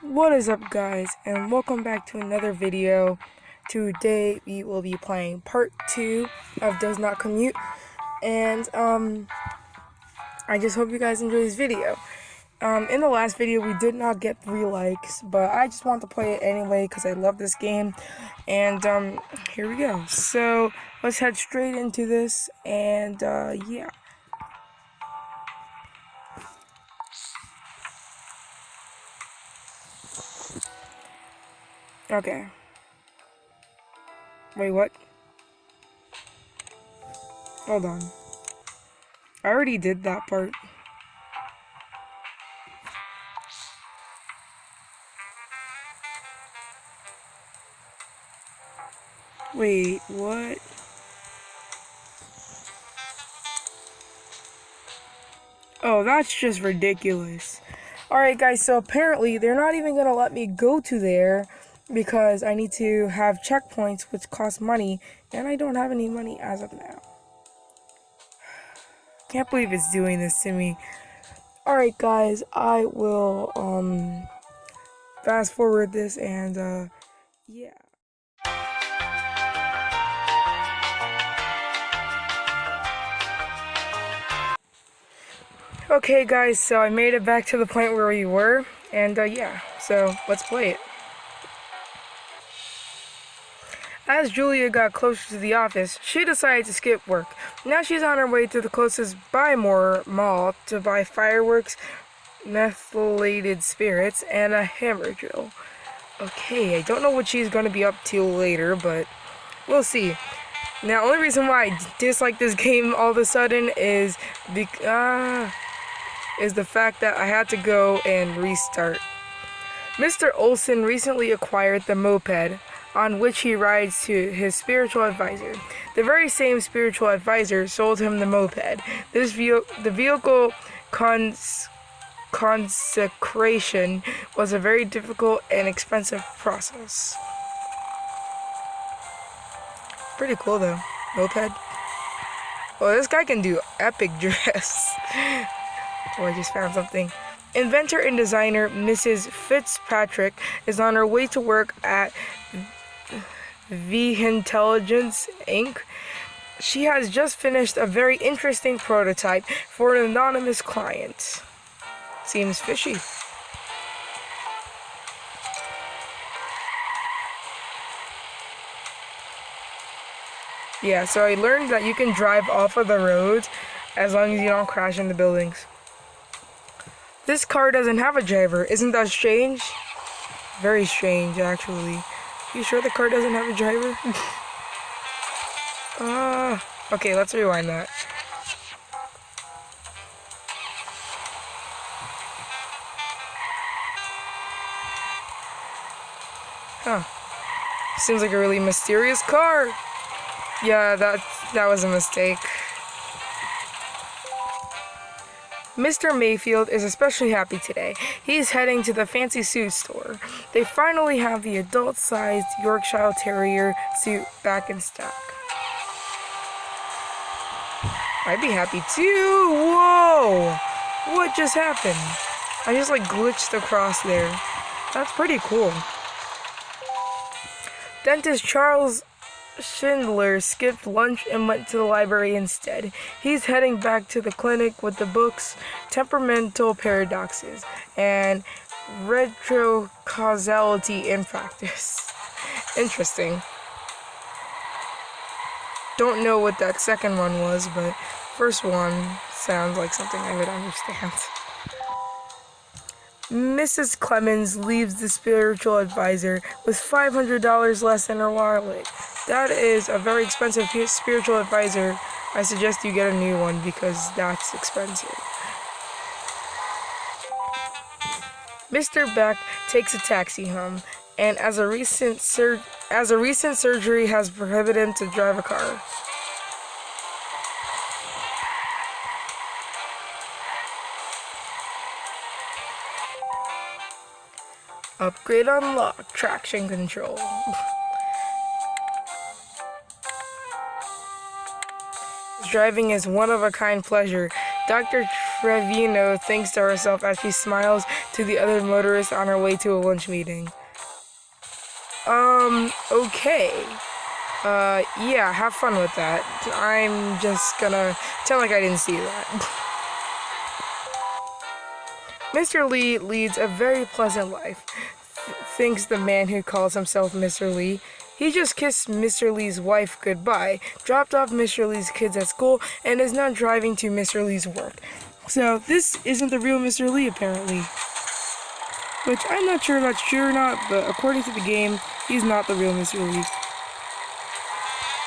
What is up, guys, and welcome back to another video. Today we will be playing part 2 of Does Not Commute, and I just hope you guys enjoy this video. In the last video we did not get 3 likes, but I just want to play it anyway because I love this game. And here we go. So let's head straight into this, and yeah. Okay. Wait, what? Hold on. I already did that part. Wait, what? Oh, that's just ridiculous. Alright, guys, so apparently they're not even gonna let me go to there because I need to have checkpoints, which cost money, and I don't have any money as of now. Can't believe it's doing this to me. Alright, guys, I will fast forward this, and yeah. Okay, guys, so I made it back to the point where we were, and yeah, so let's play it. As Julia got closer to the office, she decided to skip work. Now she's on her way to the closest Buy More mall to buy fireworks, methylated spirits, and a hammer drill. Okay, I don't know what she's going to be up to later, but we'll see. Now, the only reason why I dislike this game all of a sudden is the fact that I had to go and restart. Mr. Olson recently acquired the moped on which he rides to his spiritual advisor. The very same spiritual advisor sold him the moped. The vehicle consecration was a very difficult and expensive process. Pretty cool though, moped. Oh, this guy can do epic drifts. Oh, I just found something. Inventor and designer Mrs. Fitzpatrick is on her way to work at V-Intelligence Inc. She has just finished a very interesting prototype for an anonymous client. Seems fishy. Yeah, so I learned that you can drive off of the roads as long as you don't crash into buildings. This car doesn't have a driver. Isn't that strange? Very strange, actually. You sure the car doesn't have a driver? Okay, let's rewind that. Huh. Seems like a really mysterious car. Yeah, that was a mistake. Mr. Mayfield is especially happy today. He's heading to the fancy suit store. They finally have the adult-sized Yorkshire Terrier suit back in stock. I'd be happy too. Whoa! What just happened? I just like glitched across there. That's pretty cool. Dentist Charles Schindler skipped lunch and went to the library instead. He's heading back to the clinic with the books Temperamental Paradoxes and Retrocausality in Practice. Interesting. Don't know what that second one was, but first one sounds like something I would understand. Mrs. Clemens leaves the spiritual advisor with $500 less in her wallet. That is a very expensive spiritual advisor. I suggest you get a new one because that's expensive. Mr. Beck takes a taxi home, and as a recent surgery has prohibited him to drive a car. Upgrade unlocked. Traction control. Driving is one-of-a-kind pleasure. Dr. Trevino thinks to herself as she smiles to the other motorists on her way to a lunch meeting. Okay. Yeah, have fun with that. I'm just gonna tell like I didn't see that. Mr. Lee leads a very pleasant life, thinks the man who calls himself Mr. Lee. He just kissed Mr. Lee's wife goodbye, dropped off Mr. Lee's kids at school, and is now driving to Mr. Lee's work. So this isn't the real Mr. Lee, apparently. Which I'm not sure if that's true or not, but according to the game, he's not the real Mr. Lee.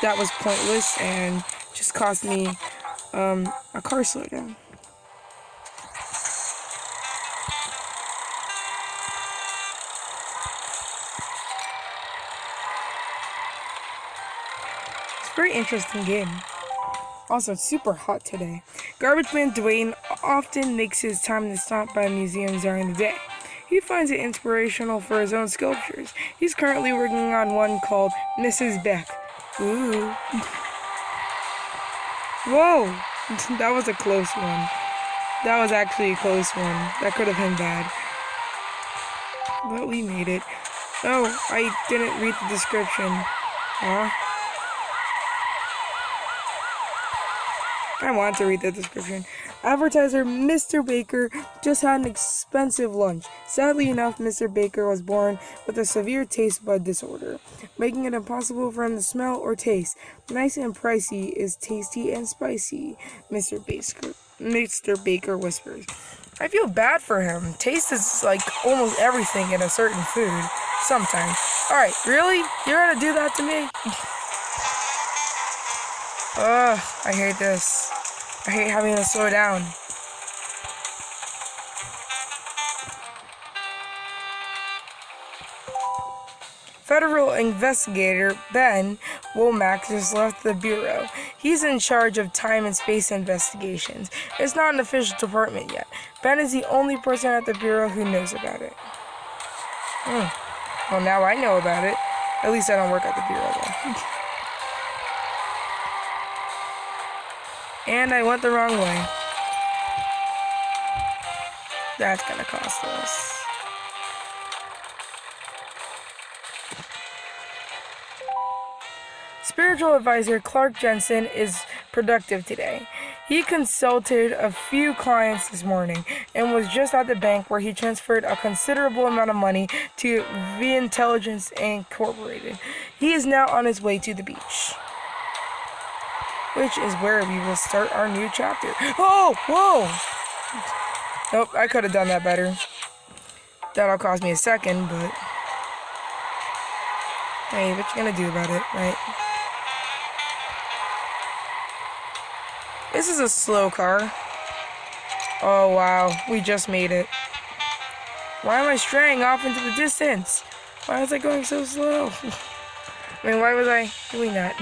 That was pointless and just cost me a car slowdown. Very interesting game. Also, it's super hot today. Garbage Man Dwayne often makes his time to stop by museums during the day. He finds it inspirational for his own sculptures. He's currently working on one called Mrs. Beck. Ooh. Whoa! That was a close one. That was actually a close one. That could have been bad. But we made it. Oh, I didn't read the description. Huh? I want to read the description. Advertiser Mr. Baker just had an expensive lunch. Sadly enough, Mr. Baker was born with a severe taste bud disorder, making it impossible for him to smell or taste. Nice and pricey is tasty and spicy, Mr. Baker whispers. I feel bad for him. Taste is like almost everything in a certain food. Sometimes. Alright, really? You're gonna do that to me? Ugh, I hate this. I hate having to slow down. Federal investigator Ben Womack just left the bureau. He's in charge of time and space investigations. It's not an official department yet. Ben is the only person at the bureau who knows about it. Well, now I know about it. At least I don't work at the bureau, though. And I went the wrong way. That's gonna cost us. Spiritual advisor Clark Jensen is productive today. He consulted a few clients this morning and was just at the bank where he transferred a considerable amount of money to V Intelligence Incorporated. He is now on his way to the beach, which is where we will start our new chapter. Oh, whoa! Nope, I could have done that better. That'll cost me a second, but hey, what you gonna do about it, right? This is a slow car. Oh wow, we just made it. Why am I straying off into the distance? Why was I going so slow? I mean, why was I doing that?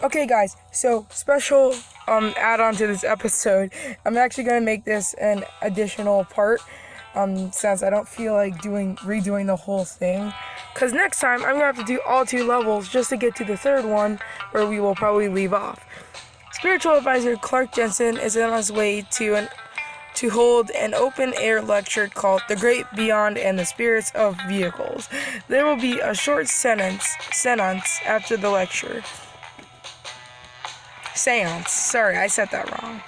Okay guys, so special add-on to this episode. I'm actually going to make this an additional part since I don't feel like redoing the whole thing. Because next time I'm going to have to do all 2 levels just to get to the 3rd one where we will probably leave off. Spiritual advisor Clark Jensen is on his way to hold an open-air lecture called The Great Beyond and the Spirits of Vehicles. There will be a short seance after the lecture. Seance. Sorry, I said that wrong.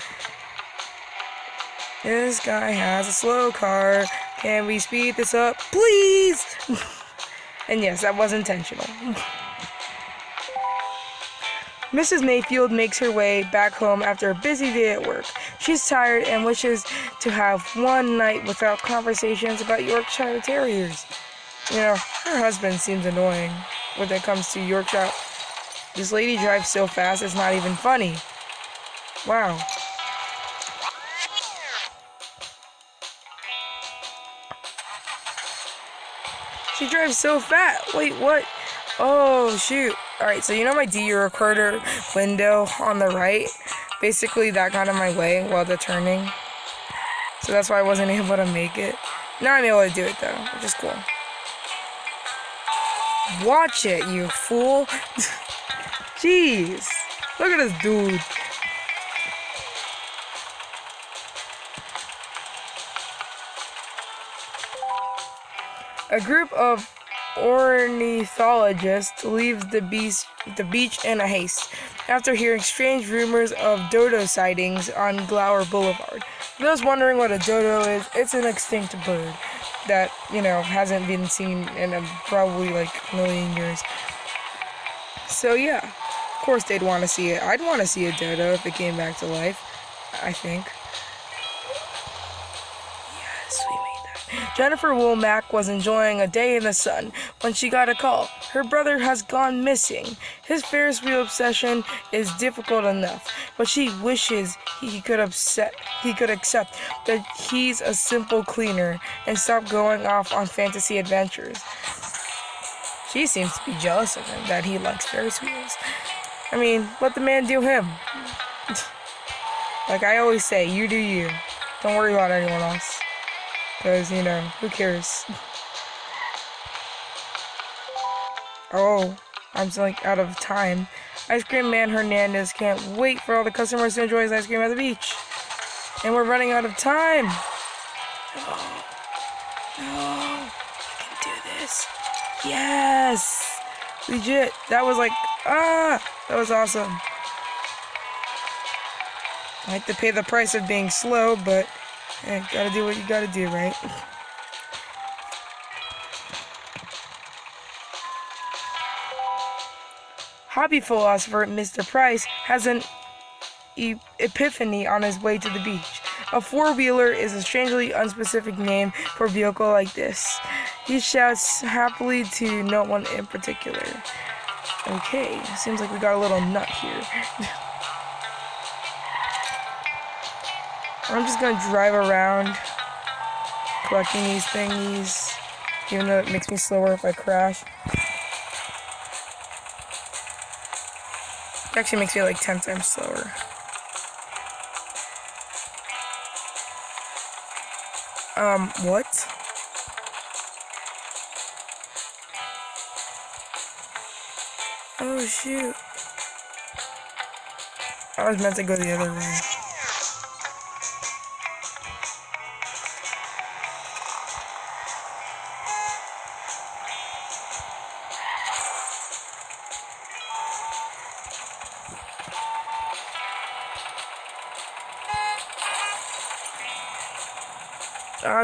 This guy has a slow car. Can we speed this up, please? And yes, that was intentional. Mrs. Mayfield makes her way back home after a busy day at work. She's tired and wishes to have one night without conversations about Yorkshire Terriers. You know, her husband seems annoying when it comes to Yorkshire. This lady drives so fast, it's not even funny. Wow. She drives so fast. Wait, what? Oh, shoot. Alright, so you know my DU recorder window on the right? Basically, that got in my way while they're turning. So that's why I wasn't able to make it. Now I'm able to do it, though, which is cool. Watch it, you fool. Jeez. Look at this dude. A group of ornithologists leaves the beach in a haste after hearing strange rumors of dodo sightings on Glower Boulevard. For those wondering what a dodo is, it's an extinct bird that, hasn't been seen in probably like a million years. So yeah, of course they'd want to see it. I'd want to see a dodo if it came back to life, I think. Yes, we made that. Jennifer Womack was enjoying a day in the sun when she got a call. Her brother has gone missing. His Ferris wheel obsession is difficult enough, but she wishes he could accept that he's a simple cleaner and stop going off on fantasy adventures. She seems to be jealous of him that he likes Ferris wheels. I mean, let the man do him. Like I always say, you do you. Don't worry about anyone else. Because, who cares? Oh, I'm like out of time. Ice Cream Man Hernandez can't wait for all the customers to enjoy his ice cream at the beach. And we're running out of time. No, we can do this. Yes! Legit. That was like, that was awesome. I like to pay the price of being slow, but hey, gotta do what you gotta do, right? Hobby philosopher Mr. Price has an epiphany on his way to the beach. A four-wheeler is a strangely unspecific name for a vehicle like this. He shouts happily to no one in particular. Okay, seems like we got a little nut here. I'm just gonna drive around collecting these thingies, even though it makes me slower if I crash. It actually makes me like 10 times slower. What? Oh shoot. I was meant to go the other way.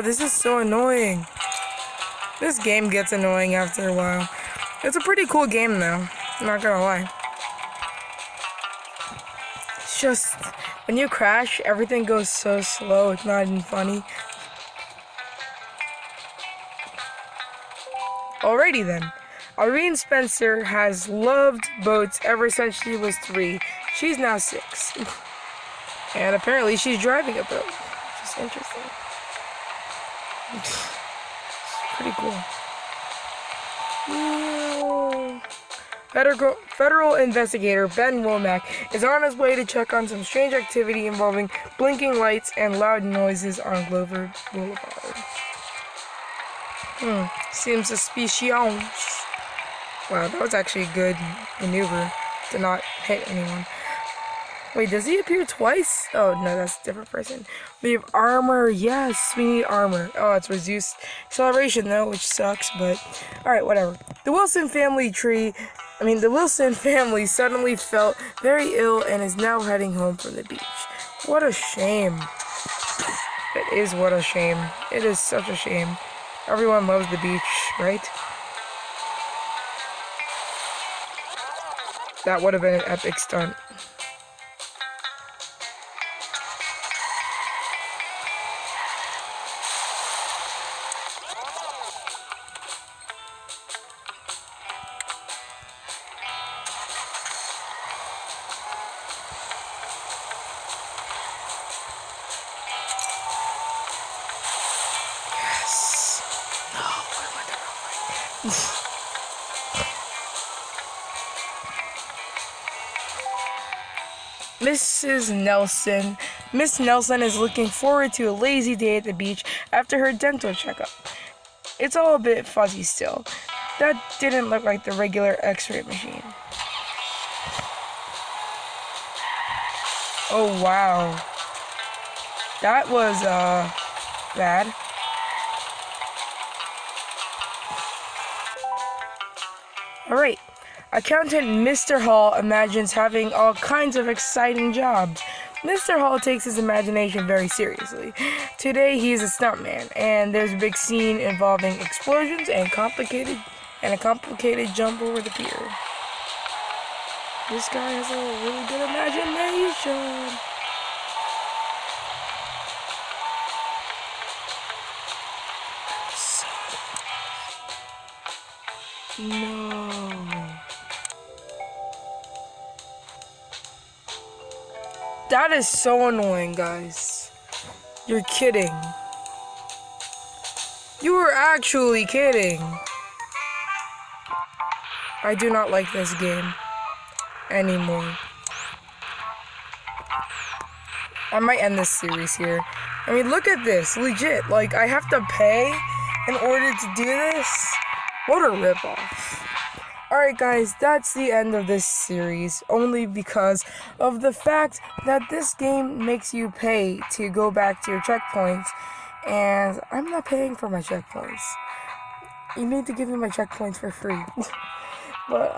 This is so annoying. This game gets annoying after a while. It's a pretty cool game though, I'm not gonna lie. It's just, when you crash, everything goes so slow, it's not even funny. Alrighty then. Irene Spencer has loved boats ever since she was 3. She's now 6. And apparently she's driving a boat, which is interesting. It's pretty cool. Federal investigator Ben Womack is on his way to check on some strange activity involving blinking lights and loud noises on Glover Boulevard. Seems suspicious. Wow, that was actually a good maneuver to not hit anyone. Wait, does he appear twice? Oh, no, that's a different person. We have armor. Yes, we need armor. Oh, it's reduced acceleration, though, which sucks, but... Alright, whatever. The Wilson family suddenly felt very ill and is now heading home from the beach. What a shame. It is what a shame. It is such a shame. Everyone loves the beach, right? That would have been an epic stunt. Miss Nelson is looking forward to a lazy day at the beach after her dental checkup. It's all a bit fuzzy still. That didn't look like the regular X-ray machine. Oh, wow. That was, bad. Alright. Accountant Mr. Hall imagines having all kinds of exciting jobs. Mr. Hall takes his imagination very seriously. Today he is a stuntman, and there's a big scene involving explosions and a complicated jump over the pier. This guy has a really good imagination. No. That is so annoying, guys. You're kidding. You were actually kidding. I do not like this game anymore. I might end this series here. I mean, look at this. Legit. Like, I have to pay in order to do this? What a ripoff. Alright guys, that's the end of this series, only because of the fact that this game makes you pay to go back to your checkpoints, and I'm not paying for my checkpoints. You need to give me my checkpoints for free. But,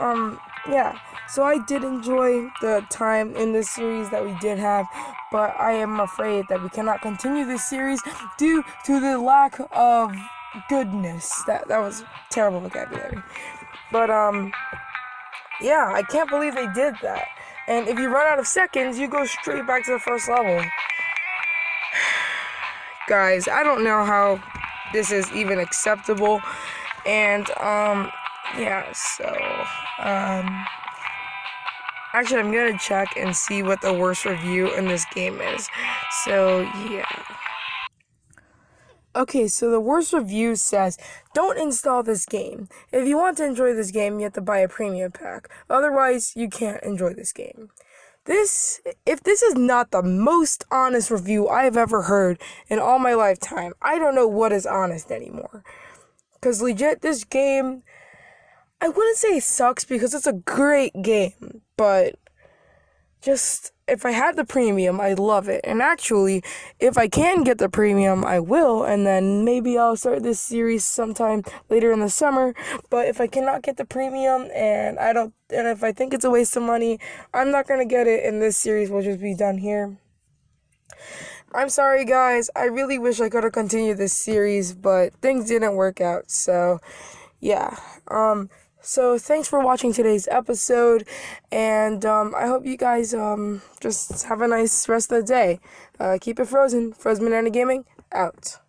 yeah. So I did enjoy the time in this series that we did have, but I am afraid that we cannot continue this series due to the lack of goodness. That was terrible vocabulary. But, yeah, I can't believe they did that. And if you run out of seconds, you go straight back to the first level. Guys, I don't know how this is even acceptable. And, yeah, so, actually, I'm gonna check and see what the worst review in this game is. So, yeah. Okay, so the worst review says, don't install this game. If you want to enjoy this game, you have to buy a premium pack. Otherwise, you can't enjoy this game. If this is not the most honest review I've ever heard in all my lifetime, I don't know what is honest anymore. Because legit, this game, I wouldn't say it sucks because it's a great game, but just, if I had the premium, I'd love it. And actually, if I can get the premium, I will, and then maybe I'll start this series sometime later in the summer. But if I cannot get the premium, and if I think it's a waste of money, I'm not gonna get it, and this series will just be done here. I'm sorry, guys. I really wish I could have continued this series, but things didn't work out, so, yeah. So thanks for watching today's episode, and I hope you guys just have a nice rest of the day. Keep it frozen. Frozen Banana Gaming, out.